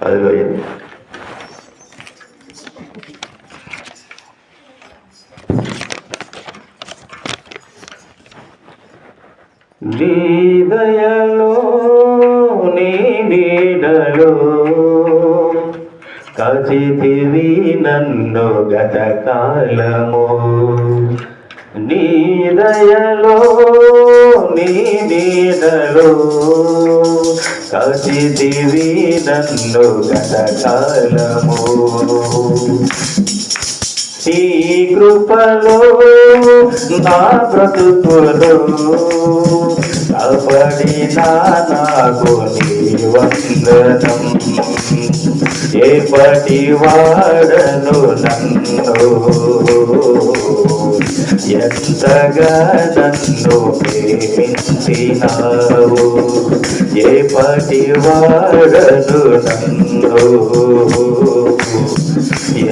హల్లెలూయా. నీ దయలో నీ నీడలో కాచితివి నన్ను గతకాలము. నీ దయలో నీ నీడలో కాచితివి నన్ను గతకాలము. ఈ కృపలో నా బ్రతుకులో కాపాడిన నాకు నీ వందనం. ఎప్పటి వాడను నన్ను ఎంతగా నన్ను ప్రేమించినావు. ఎప్పటి వాడను నన్ను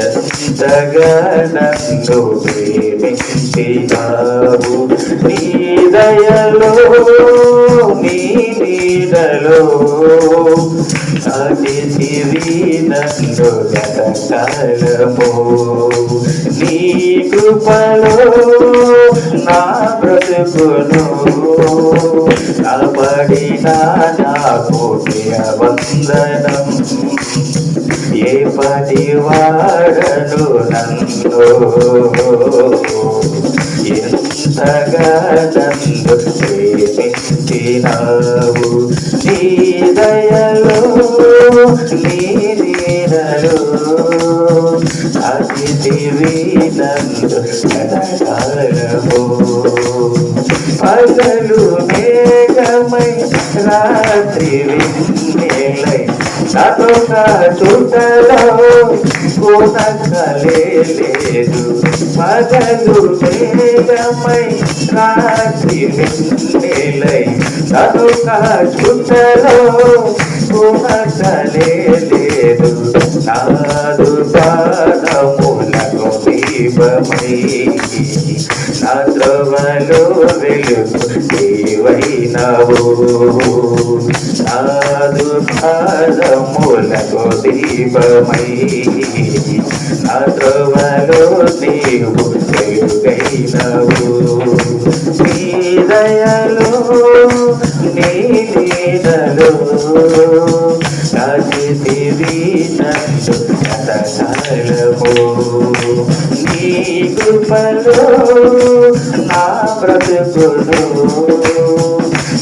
ఎంతగా నన్ను ప్రేమించినావు. నీ దయలో నీ నీడలో కాచితివి నన్ను గతకాలము. నీ కృపలో నా బ్రతుకును కాపాడిన నాకు ప్రియ వందనం. ఎప్పటి వాడను నన్ను ఎంతగా నన్ను ప్రేమించినావు. నీ దయలో నీ నీడలో కాచితివి నన్ను గతకాలము. పగలు మేఘమై రాత్రి వెన్నెలై నాతో చూటలో కొనకలేదు. పగలు మేఘమై రాత్రి వెన్నెలై నాతో చూటలో కొనకలేదు. నాదు పాదములకు దీపమై నా త్రోవలో వెలుగు నీవైనావు. నాదు పాదములకు దీపమై నా త్రోవలో నీవు వెలుగైనావు. నీ దయలో నీ నీడలో కాచితివి నన్ను గతకాలము. నీ కృపలో నా బ్రతుకును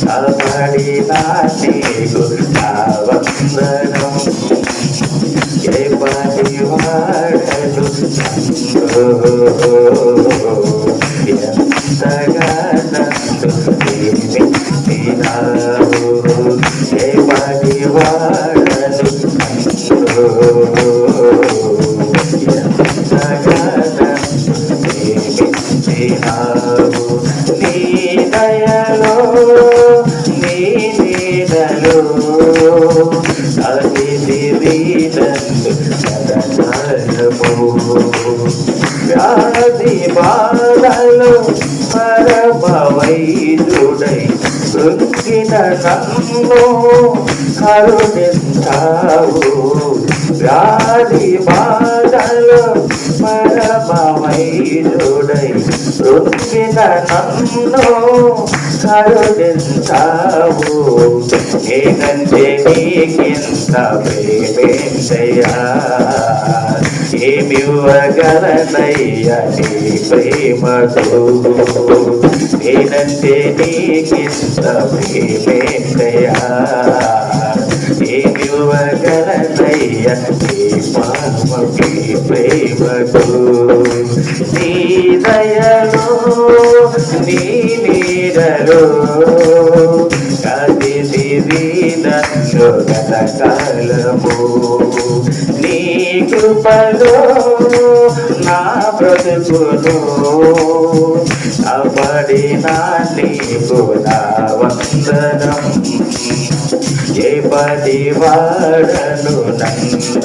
కాపాడిన నీకు నా వందనం. ఎప్పటి వాడను ఎంతగా నన్ను ప్రేమించినావు. ఎప్పటి వాడను ఎంతగా నన్ను ప్రేమించినావు. నీ దయలో నీ నీడలో కాచితివి నన్ను గతకాలము. వ్యాధి బాధలు పరమ వైద్యుడై కృంగిన నన్ను కరుణించావు. వ్యాధి బాధలు పరమ వైద్యుడై కృంగిన నన్ను కరుణించావు. నేనంటే నీకింత ప్రేమేంటయ్యా, ఏమివ్వగలనయ్యా నీ ప్రేమకు. నేనంటే నీకింత ప్రేమేంటయ్యా, ఏమివ్వగలనయ్యా నీ పాపకి ప్రేమకు. నీ దయలో నీ నీడలో కాచితివి నన్ను గతకాలము. నీ కృపలో నా బ్రతుకును కాపాడిన నీకు నా వందనం. ఎప్పటి వాడను నన్ను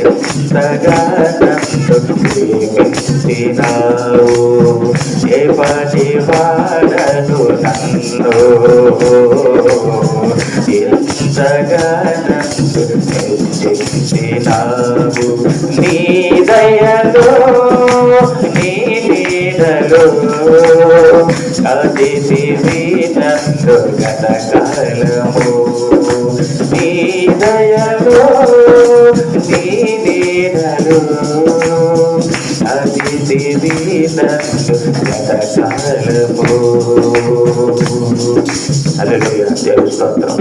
ఎంతగా నన్ను ప్రేమించినావు. పాటి వాడను నన్ను ఎంతగా నన్ను హెచ్చించినావు నీ దయలో నీ నీడలో కాచితివి నన్ను గతకాలము నీ దయలో నీ నీడలో కాచితివి నన్ను గతకాలము. హల్లెలూయా. దేవుని స్తోత్రం.